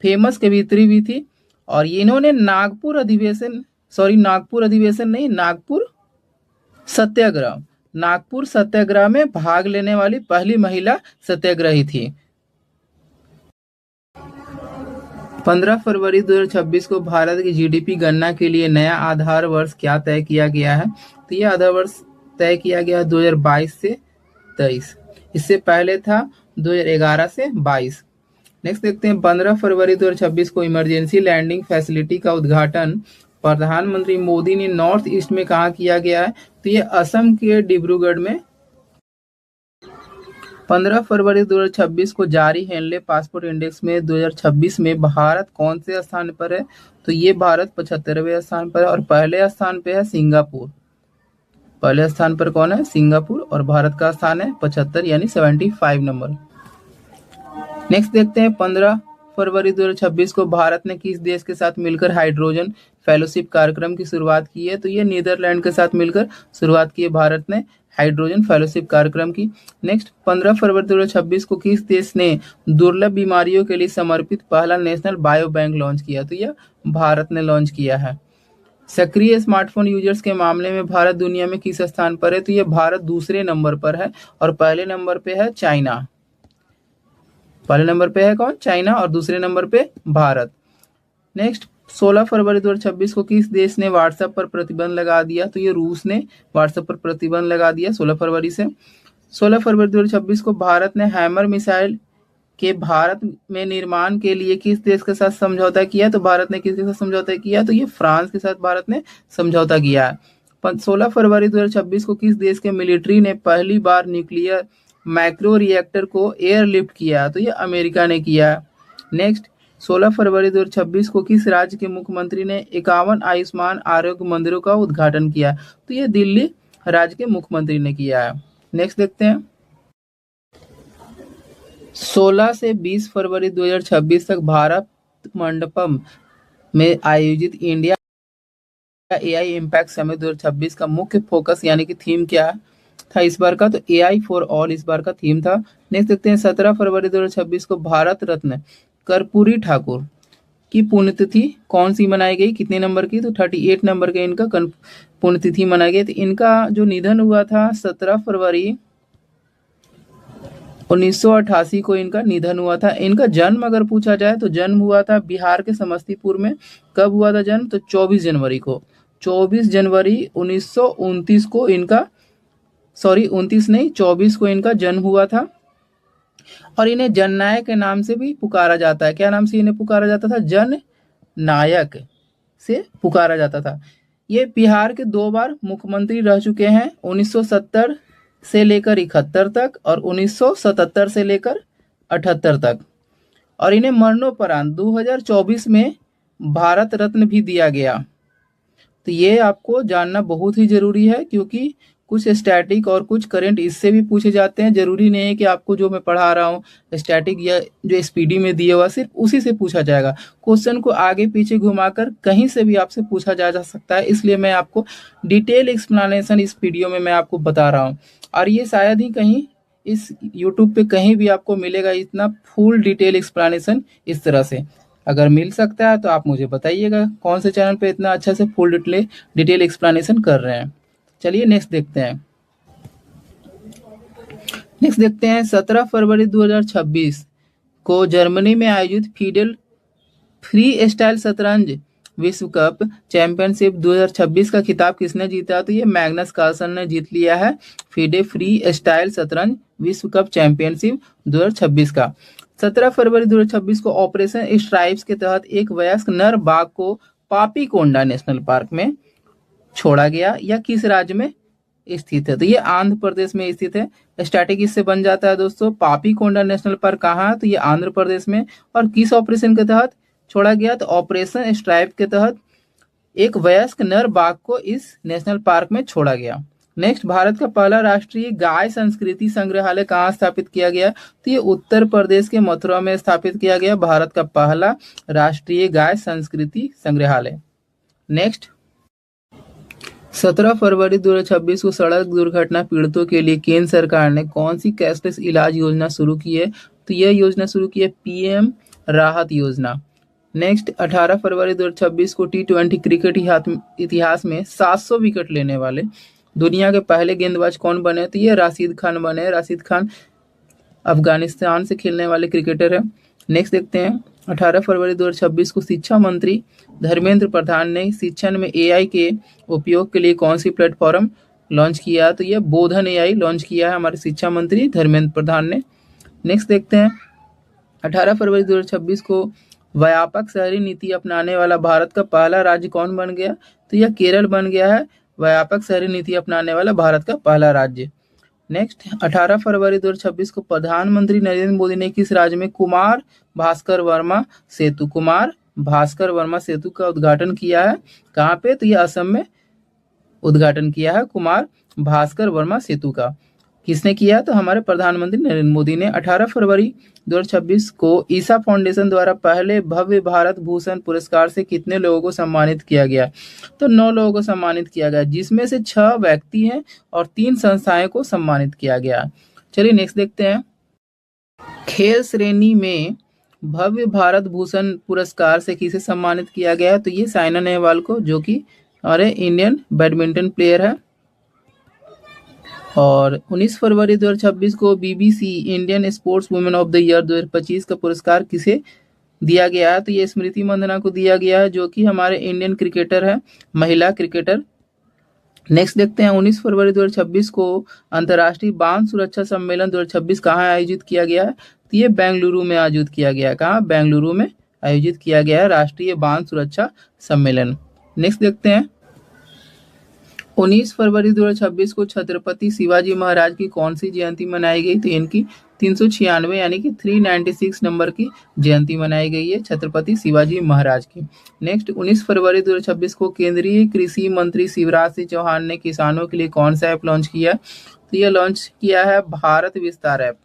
फेमस कवियत्री भी थी। और इन्होंने नागपुर सत्याग्रह में भाग लेने वाली पहली महिला सत्याग्रही थी। 15 फरवरी 2026 को भारत की जीडीपी गणना के लिए नया आधार वर्ष क्या तय किया गया है? तो यह आधार वर्ष तय किया गया 2022 से 23। इससे पहले था 2011 से 22। नेक्स्ट देखते हैं 15 फरवरी 2026 को इमरजेंसी लैंडिंग फैसिलिटी का उद्घाटन प्रधानमंत्री मोदी ने नॉर्थ ईस्ट में कहाँ किया गया है? तो ये असम के डिब्रूगढ़ में। 15 फरवरी 2026 को जारी हेनले पासपोर्ट इंडेक्स में 2026 में भारत कौन से स्थान पर है? तो ये भारत 75वें स्थान पर है और पहले स्थान पे है सिंगापुर। पहले स्थान पर कौन है? सिंगापुर। और भारत का स्थान है 75 यानी 75 नंबर। नेक्स्ट देखते हैं 15 फरवरी 2026 को भारत ने किस देश के साथ मिलकर हाइड्रोजन फेलोशिप कार्यक्रम की शुरुआत की है? तो ये नीदरलैंड के साथ मिलकर शुरुआत की है भारत ने हाइड्रोजन फेलोशिप कार्यक्रम की। नेक्स्ट 15 फरवरी 2026 को किस देश ने दुर्लभ बीमारियों के लिए समर्पित पहला नेशनल बायो बैंक लॉन्च किया? तो यह भारत ने लॉन्च किया है। सक्रिय स्मार्टफोन यूजर्स के मामले में भारत दुनिया में किस स्थान पर है? तो यह भारत दूसरे नंबर पर है और पहले नंबर पे है चाइना। पहले नंबर पे है कौन? चाइना और दूसरे नंबर पे भारत। नेक्स्ट 16 फरवरी 2026 को किस देश ने व्हाट्सएप पर प्रतिबंध लगा दिया? तो ये रूस ने व्हाट्सएप पर प्रतिबंध लगा दिया 16 फरवरी से। 16 फरवरी 2026 को भारत ने हैमर मिसाइल के भारत में निर्माण के लिए किस देश के साथ समझौता किया? तो भारत ने किसके साथ समझौता किया? तो ये फ्रांस के साथ भारत ने समझौता किया है। 16 फरवरी 2026 को किस देश के मिलिट्री ने पहली बार न्यूक्लियर माइक्रो रिएक्टर को एयरलिफ्ट किया? तो ये अमेरिका ने किया है। नेक्स्ट 16 फरवरी 2026 को किस राज्य के मुख्यमंत्री ने 51 आयुष्मान आरोग्य मंदिरों का उद्घाटन किया? तो ये दिल्ली राज्य के मुख्यमंत्री ने किया है। नेक्स्ट देखते हैं 16 से 20 फरवरी 2026 तक भारत मंडपम में आयोजित इंडिया एआई इम्पैक्ट समिट 2026 का मुख्य फोकस यानी कि थीम क्या था इस बार का? तो एआई फॉर ऑल इस बार का थीम था। नेक्स्ट देखते हैं 17 फरवरी 2026 को भारत रत्न कर्पूरी ठाकुर की पुण्यतिथि कौन सी मनाई गई? कितने नंबर की? तो 38 नंबर के इनका पुण्यतिथि मनाई गई। तो इनका जो निधन हुआ था 17 फरवरी 1988 को इनका निधन हुआ था। इनका जन्म अगर पूछा जाए तो जन्म हुआ था बिहार के समस्तीपुर में। कब हुआ था जन्म? तो 24 जनवरी को। 24 जनवरी 1929 को इनका 29 नहीं 24 को इनका जन्म हुआ था। और इन्हें जननायक के नाम से भी पुकारा जाता है। क्या नाम से इन्हें पुकारा जाता था? जन नायक से पुकारा जाता था। ये बिहार के 2 बार मुख्यमंत्री रह चुके हैं, 1970 से लेकर 71 तक और 1977 से लेकर 78 तक। और इन्हें मरणोपरांत 2024 में भारत रत्न भी दिया गया। तो ये आपको जानना बहुत ही जरूरी है क्योंकि कुछ स्टैटिक और कुछ करंट इससे भी पूछे जाते हैं। जरूरी नहीं है कि आपको जो मैं पढ़ा रहा हूँ स्टैटिक या जो स्पीडी में दिया हुआ सिर्फ उसी से पूछा जाएगा। क्वेश्चन को आगे पीछे घुमाकर कहीं से भी आपसे पूछा जा सकता है, इसलिए मैं आपको डिटेल एक्सप्लेनेशन इस वीडियो में मैं आपको बता रहा हूँ। और ये शायद ही कहीं इस यूट्यूब पे कहीं भी आपको मिलेगा इतना फुल डिटेल एक्सप्लेनेशन इस तरह से। अगर मिल सकता है तो आप मुझे बताइएगा कौन से चैनल पे इतना अच्छा से फुल डिटेल एक्सप्लेनेशन कर रहे हैं। चलिए नेक्स्ट देखते हैं। नेक्स्ट देखते हैं 17 फरवरी 2026 को जर्मनी में आयोजित फीडे फ्री स्टाइल शतरंज विश्व कप चैंपियनशिप 2026 का खिताब किसने जीता? तो ये मैग्नस कार्लसन ने जीत लिया है फीडे फ्री स्टाइल शतरंज विश्व कप चैंपियनशिप 2026 का। 17 फरवरी 2026 को ऑपरेशन स्ट्राइप्स के तहत एक वयस्क नर बाघ को पापीकोंडा नेशनल पार्क में छोड़ा गया। यह किस राज्य में स्थित है? तो ये आंध्र प्रदेश में स्थित है। स्टैटिक इससे बन जाता है दोस्तों। पापीकोंडा नेशनल पार्क कहाँ है? तो ये आंध्र प्रदेश में। और किस ऑपरेशन के तहत छोड़ा गया? तो ऑपरेशन स्ट्राइप के तहत एक वयस्क नर बाघ को इस नेशनल पार्क में छोड़ा गया। नेक्स्ट, भारत का पहला राष्ट्रीय गाय संस्कृति संग्रहालय कहाँ स्थापित किया गया? तो ये उत्तर प्रदेश के मथुरा में स्थापित किया गया भारत का पहला राष्ट्रीय गाय संस्कृति संग्रहालय। नेक्स्ट, 17 फरवरी 2026 को सड़क दुर्घटना पीड़ितों के लिए केंद्र सरकार ने कौन सी कैशलेस इलाज योजना शुरू की है? तो यह योजना शुरू की है पीएम राहत योजना। नेक्स्ट, 18 फरवरी 2026 को T20 क्रिकेट इतिहास में 700 विकेट लेने वाले दुनिया के पहले गेंदबाज कौन बने? तो ये राशिद खान बने। राशिद खान अफगानिस्तान से खेलने वाले क्रिकेटर है। नेक्स्ट देखते हैं 18 फरवरी 2026 को शिक्षा मंत्री धर्मेंद्र प्रधान ने शिक्षण में एआई के उपयोग के लिए कौन सी प्लेटफॉर्म लॉन्च किया? तो ये बोधन एआई लॉन्च किया है हमारे शिक्षा मंत्री धर्मेंद्र प्रधान ने। नेक्स्ट देखते हैं, 18 फरवरी 2026 को व्यापक शहरी नीति अपनाने वाला भारत का पहला राज्य कौन बन गया? तो यह केरल बन गया है व्यापक शहरी नीति अपनाने वाला भारत का पहला राज्य। नेक्स्ट, 18 फरवरी 2026 को प्रधानमंत्री नरेंद्र मोदी ने किस राज्य में कुमार भास्कर वर्मा सेतु का उद्घाटन किया है? कहाँ पे? तो ये असम में उद्घाटन किया है कुमार भास्कर वर्मा सेतु का। किसने किया? तो हमारे प्रधानमंत्री नरेंद्र मोदी ने। 18 फरवरी 2026 को ईसा फाउंडेशन द्वारा पहले भव्य भारत भूषण पुरस्कार से कितने लोगों को सम्मानित किया गया? तो 9 लोगों को सम्मानित किया गया, जिसमें से 6 व्यक्ति हैं और 3 संस्थाएं को सम्मानित किया गया। चलिए नेक्स्ट देखते हैं, खेल श्रेणी में भव्य भारत भूषण पुरस्कार से किसे सम्मानित किया गया? तो ये साइना नेहवाल को, जो कि हमारे इंडियन बैडमिंटन प्लेयर है। और 19 फरवरी 2026 को BBC Indian sports women of the year 2025 का पुरस्कार किसे दिया गया है? तो ये स्मृति मंदाना को दिया गया है, जो कि हमारे इंडियन क्रिकेटर है, महिला क्रिकेटर। नेक्स्ट देखते हैं, 19 फरवरी 2026 को अंतर्राष्ट्रीय बांध सुरक्षा सम्मेलन 2026 कहाँ आयोजित किया गया है? तो ये बेंगलुरु में आयोजित किया गया है। कहाँ? बेंगलुरु में आयोजित किया गया है राष्ट्रीय बांध सुरक्षा सम्मेलन। नेक्स्ट देखते हैं, 19 फरवरी 2026 को छत्रपति शिवाजी महाराज की कौन सी जयंती मनाई गई? तो इनकी 396 यानी कि 396 नंबर की जयंती मनाई गई है छत्रपति शिवाजी महाराज की। नेक्स्ट, 19 फरवरी 2026 को केंद्रीय कृषि मंत्री शिवराज सिंह चौहान ने किसानों के लिए कौन सा ऐप लॉन्च किया? तो यह लॉन्च किया है भारत विस्तार ऐप।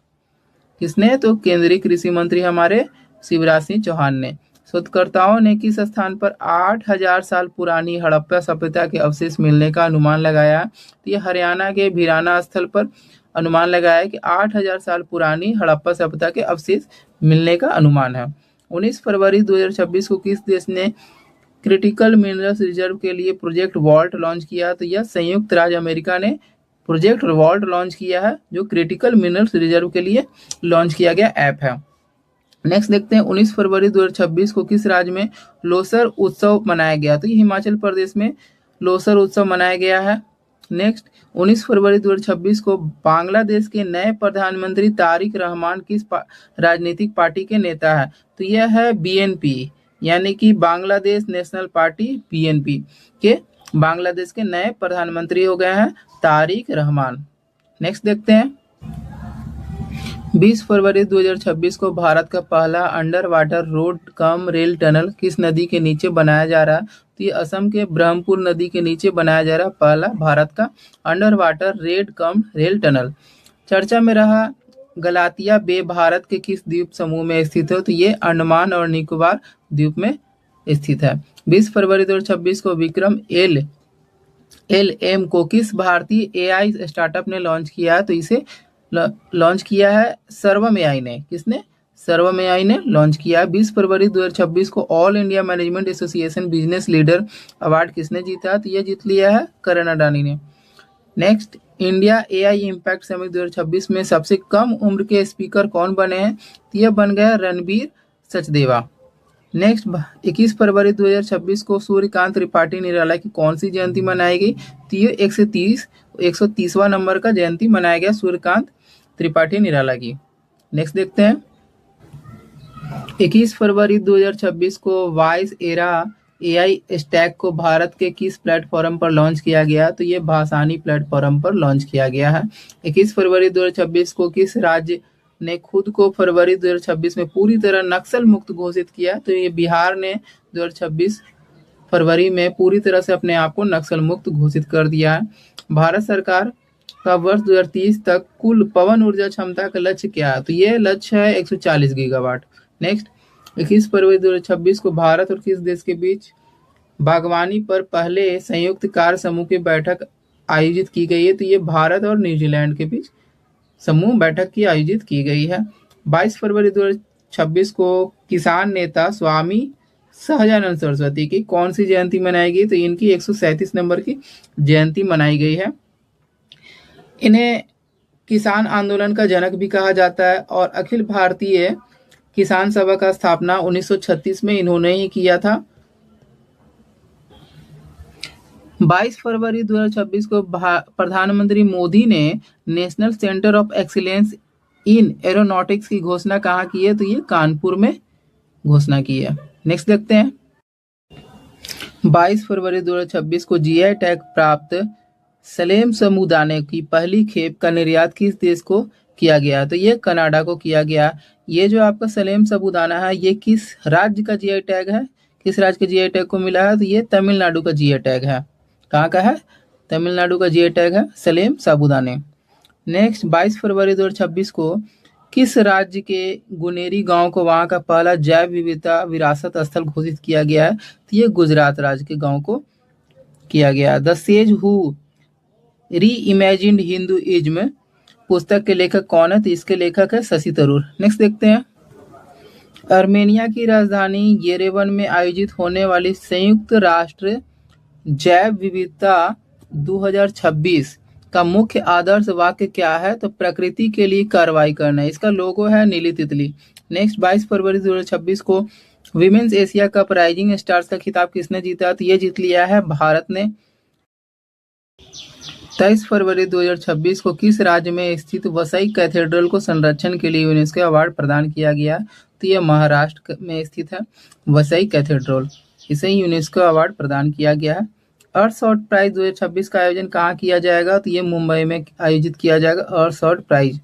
किसने? तो केंद्रीय कृषि मंत्री हमारे शिवराज सिंह चौहान ने। शोधकर्ताओं ने किस स्थान पर 8000 साल पुरानी हड़प्पा सभ्यता के अवशेष मिलने का अनुमान लगाया? तो ये हरियाणा के भिराना स्थल पर अनुमान लगाया कि 8000 साल पुरानी हड़प्पा सभ्यता के अवशेष मिलने का अनुमान है। 19 फरवरी 2026 को किस देश ने क्रिटिकल मिनरल्स रिजर्व के लिए प्रोजेक्ट वॉल्ट लॉन्च किया? तो यह संयुक्त राज्य अमेरिका ने प्रोजेक्ट वॉल्ट लॉन्च किया है, जो क्रिटिकल मिनरल्स रिजर्व के लिए लॉन्च किया गया ऐप है। नेक्स्ट देखते हैं, 19 फरवरी 2026 को किस राज्य में लोसर उत्सव मनाया गया? तो ये हिमाचल प्रदेश में लोसर उत्सव मनाया गया है। नेक्स्ट, 19 फरवरी 2026 को बांग्लादेश के नए प्रधानमंत्री तारिक रहमान किस राजनीतिक पार्टी के नेता है? तो यह है बीएनपी, यानी कि बांग्लादेश नेशनल पार्टी बीएनपी के बांग्लादेश के नए प्रधानमंत्री हो गए हैं तारिक रहमान। नेक्स्ट देखते हैं, 20 फरवरी 2026 को भारत का पहला under water road cum rail tunnel किस नदी के नीचे बनाया जा रहा है? तो ये असम के ब्रह्मपुर नदी के नीचे बनाया जा रहा है पहला भारत का under water rat cum rail tunnel. चर्चा में रहा गलातिया बे भारत के किस द्वीप समूह में स्थित है? तो ये अंडमान और निकोबार द्वीप में स्थित है। 20 फरवरी 2026 को विक्रम LM को किस भारतीय एआई स्टार्टअप ने लॉन्च किया है? तो इसे लॉन्च किया है सर्वम एआई ने। किसने? सर्वम एआई ने लॉन्च किया है। 20 फरवरी 2026 को all India management association business leader award किसने जीता? तो यह जीत लिया है करण अडानी ने। Next, India AI impact summit 2026 में सबसे कम उम्र के स्पीकर कौन बने हैं? तो यह बन गया रणबीर सचदेवा। नेक्स्ट, 21 फरवरी 2026 को सूर्यकांत त्रिपाठी निराला की कौन सी जयंती मनाई गई? तो ये 130वां नंबर का जयंती मनाया गया सूर्यकांत त्रिपाठी निराला की। नेक्स्ट देखते हैं, 21 फरवरी 2026 को वॉइस एरा एआई स्टैक को भारत के किस प्लेटफॉर्म पर लॉन्च किया गया? तो ये भासानी प्लेटफॉर्म पर लॉन्च किया गया है। 21 फरवरी 2026 को किस राज्य ने खुद को फरवरी 2026 में पूरी तरह नक्सल मुक्त घोषित किया? तो ये बिहार ने 2026 फरवरी में पूरी तरह से अपने आप को नक्सल मुक्त घोषित कर दिया है। भारत सरकार का वर्ष 2030 तक कुल पवन ऊर्जा क्षमता का लक्ष्य क्या है? तो ये लक्ष्य है 140 गीगावाट। नेक्स्ट, 21 फरवरी 2026 को भारत और किस देश के बीच बागवानी पर पहले संयुक्त कार्य समूह की बैठक आयोजित की गई है? तो ये भारत और न्यूजीलैंड के बीच समूह बैठक की आयोजित की गई है। 22 फरवरी 2026 को किसान नेता स्वामी सहजानंद सरस्वती की कौन सी जयंती मनाई गई? तो इनकी 137 नंबर की जयंती मनाई गई है। इन्हें किसान आंदोलन का जनक भी कहा जाता है और अखिल भारतीय किसान सभा का स्थापना 1936 में इन्होंने ही किया था। 22 फरवरी 2026 को प्रधानमंत्री मोदी ने national centre of excellence in aeronautics की घोषणा कहाँ की है? तो ये कानपुर में घोषणा की है। नेक्स्ट देखते हैं। 22 फरवरी 2026 को जीआई टैग प्राप्त सलेम समुदाने की पहली खेप का निर्यात किस देश को किया गया? तो ये कनाडा को किया गया। ये जो आपका सलेम साबूदाना है, ये किस राज्य का जीआई टैग है? किस राज्य के जीआई टैग को मिला है? तो ये तमिलनाडु का जीआई टैग है। कहाँ का है? तमिलनाडु का जीआई टैग है सलेम साबूदाने। नेक्स्ट 22 फरवरी 2026 को किस राज्य के गुनेरी गांव को वहां का पहला जैव विविधता विरासत स्थल घोषित किया गया है? तो ये गुजरात राज्य के गांव को किया गया। द सेज हु री इमेजिन्ड हिंदुइज्म पुस्तक के लेखक कौन है? तो इसके लेखक है शशि थरूर। नेक्स्ट देखते हैं। आर्मेनिया की राजधानी येरेवन में आयोजित होने वाली संयुक्त राष्ट्र जैव विविधता 2026 का मुख्य आदर्श वाक्य क्या है? तो प्रकृति के लिए कार्रवाई करना। इसका लोगो है नीली तितली। नेक्स्ट 22 फरवरी 2026 को women's Asia cup rising stars का खिताब किसने जीता? तो ये जीत लिया है भारत ने। 23 फरवरी 2026 को किस राज्य में स्थित वसई कैथेड्रल को संरक्षण के लिए यूनेस्को अवार्ड प्रदान किया गया? तो यह महाराष्ट्र में स्थित है वसई कैथेड्रल, इसे यूनेस्को अवार्ड प्रदान किया गया है। अर्थ शॉर्ट प्राइज 2026 का आयोजन कहाँ किया जाएगा? तो ये मुंबई में आयोजित किया जाएगा अर्थ शॉर्ट प्राइज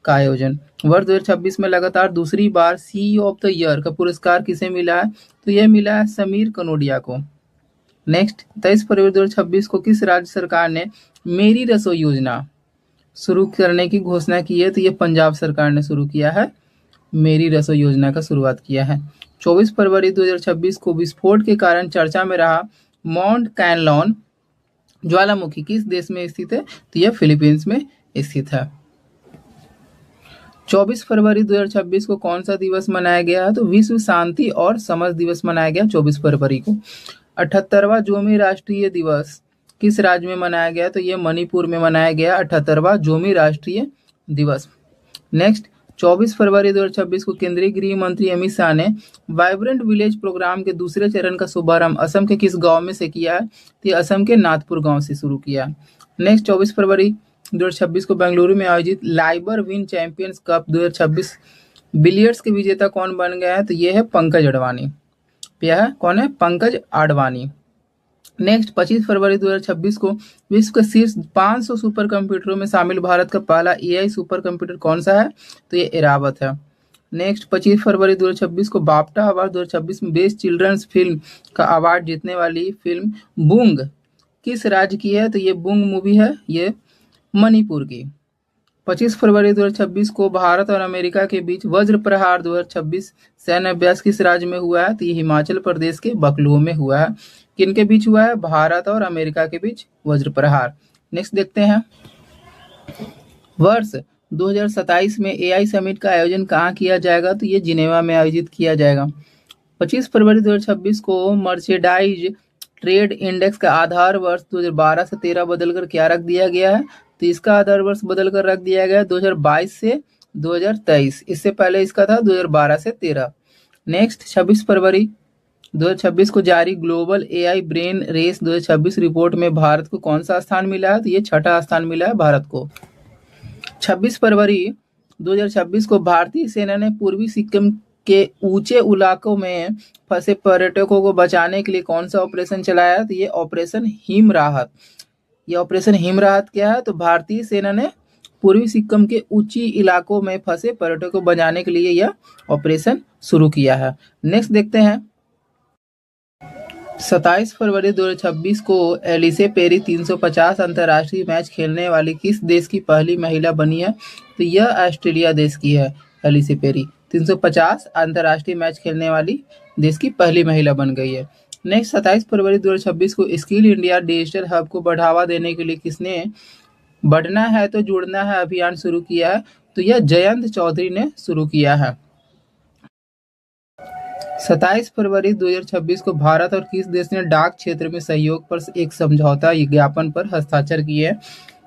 का आयोजन। वर्ष 2026 में लगातार दूसरी बार सीईओ ऑफ द ईयर का पुरस्कार किसे मिला है? तो यह मिला है समीर कनोडिया को। नेक्स्ट 23 फरवरी 2026 को किस राज्य सरकार ने मेरी रसोई योजना शुरू करने की घोषणा की है? तो ये पंजाब सरकार ने शुरू किया है, मेरी रसोई योजना का शुरुआत किया है। 24 फरवरी 2026 को विस्फोट के कारण चर्चा में रहा माउंट कैनलॉन ज्वालामुखी किस देश में स्थित है? तो यह फिलीपींस में स्थित है। 24 फरवरी 2026 को कौन सा दिवस मनाया गया है? तो विश्व शांति और समझ दिवस मनाया गया 24 फरवरी को। 78वां जोमी राष्ट्रीय दिवस किस राज्य में मनाया गया? तो ये मणिपुर में मनाया गया 78वां जोमी राष्ट्रीय दिवस। नेक्स्ट 24 फरवरी 2026 को केंद्रीय गृह मंत्री अमित शाह ने वाइब्रेंट विलेज प्रोग्राम के दूसरे चरण का शुभारंभ असम के किस गांव में से किया है? तो ये असम के नाथपुर गांव से शुरू किया। नेक्स्ट 24 फरवरी 2026 को बेंगलुरु में आयोजित Liber win champions cup 2026 billiards के विजेता कौन बन गया है? तो ये है पंकज अडवाणी। यह है कौन है? पंकज आडवाणी। नेक्स्ट 25 फरवरी 2026 को विश्व के शीर्ष 500 सुपर कंप्यूटरों में शामिल भारत का पहला एआई सुपर कंप्यूटर कौन सा है? तो ये एरावत है। नेक्स्ट 25 फरवरी 2026 को बाफ्टा अवार्ड 2026 में बेस्ट चिल्ड्रंस फिल्म का अवार्ड जीतने वाली फिल्म बुंग किस राज्य की है? तो ये बुंग मूवी है ये मणिपुर की। 25 फरवरी 2026 को भारत और अमेरिका के बीच वज्र प्रहार 2026 सैन्य अभ्यास किस राज्य में हुआ है? तो ये हिमाचल प्रदेश के बकलुओ में हुआ है। किन के बीच हुआ है? भारत और अमेरिका के बीच वज्र प्रहार। नेक्स्ट देखते हैं। वर्ष 2027 में एआई समिट का आयोजन कहाँ किया जाएगा? तो ये जिनेवा में आयोजित किया जाएगा। 25 फरवरी 2026 को मर्चेंडाइज ट्रेड इंडेक्स का आधार वर्ष 2012 से 13 बदलकर क्या रख दिया गया है? तो इसका आधार वर्ष बदलकर रख दिया गया 2022 से 2023। इससे पहले इसका था 2012 से 13। नेक्स्ट 26 फरवरी 2026 को जारी global AI brain race 2026 report में भारत को कौन सा स्थान मिला है? तो ये 6ठा स्थान मिला है भारत को। 26 फरवरी 2026 को भारतीय सेना ने पूर्वी सिक्किम के ऊंचे इलाकों में फंसे पर्यटकों को बचाने के लिए कौन सा ऑपरेशन चलाया? तो ये ऑपरेशन हिम राहत। ये ऑपरेशन हिम राहत क्या है? तो भारतीय सेना ने पूर्वी सिक्किम के ऊंची इलाकों में फंसे पर्यटकों को बचाने के लिए यह ऑपरेशन शुरू किया है। नेक्स्ट देखते हैं। 27 फरवरी 2026 को एलिसे पेरी 350 अंतर्राष्ट्रीय मैच खेलने वाली किस देश की पहली महिला बनी है? तो यह ऑस्ट्रेलिया देश की है। एलिसे पेरी 350 अंतर्राष्ट्रीय मैच खेलने वाली देश की पहली महिला बन गई है। नेक्स्ट 27 फरवरी 2026 को स्किल इंडिया डिजिटल हब को बढ़ावा देने के लिए किसने बढ़ना है तो जुड़ना है अभियान शुरू किया है? तो यह जयंत चौधरी ने शुरू किया है। 27 फरवरी 2026 को भारत और किस देश ने डाक क्षेत्र में सहयोग पर एक समझौता ज्ञापन पर हस्ताक्षर किए हैं?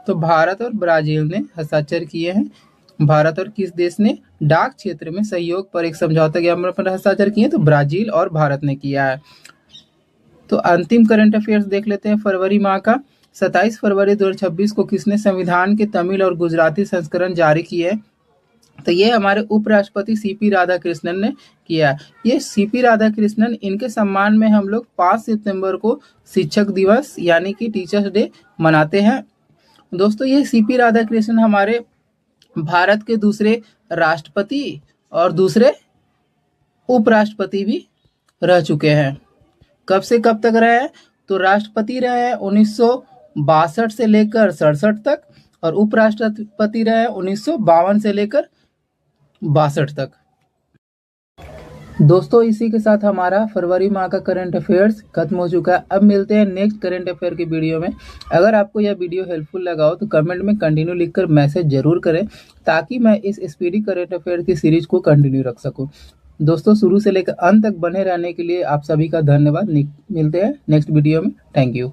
तो भारत और ब्राजील ने हस्ताक्षर किए हैं भारत और किस देश ने डाक क्षेत्र में सहयोग पर एक समझौता ज्ञापन पर हस्ताक्षर किए? तो ब्राजील और भारत ने किया है। तो अंतिम करंट अफेयर्स देख लेते हैं फरवरी माह का। 27 फरवरी 2026 को किसने संविधान के तमिल और गुजराती संस्करण जारी किए? तो ये हमारे उपराष्ट्रपति सीपी राधाकृष्णन ने किया। ये सीपी राधाकृष्णन, इनके सम्मान में हम लोग 5 सितंबर को शिक्षक दिवस यानी कि टीचर्स डे मनाते हैं। दोस्तों, ये सीपी राधाकृष्णन हमारे भारत के दूसरे राष्ट्रपति और दूसरे उपराष्ट्रपति भी रह चुके हैं। कब से कब तक रहे हैं? तो राष्ट्रपति रहे हैं 1962 से लेकर 67 तक और उपराष्ट्रपति रहे हैं 1952 से लेकर 62 तक। दोस्तों, इसी के साथ हमारा फरवरी माह का करंट अफेयर्स खत्म हो चुका है। अब मिलते हैं नेक्स्ट करंट अफेयर की वीडियो में। अगर आपको यह वीडियो हेल्पफुल लगा हो तो कमेंट में कंटिन्यू लिखकर मैसेज जरूर करें, ताकि मैं इस स्पीडी करंट अफेयर की सीरीज को कंटिन्यू रख सकूं। दोस्तों, शुरू से लेकर अंत तक बने रहने के लिए आप सभी का धन्यवाद। मिलते हैं नेक्स्ट वीडियो में। Thank you.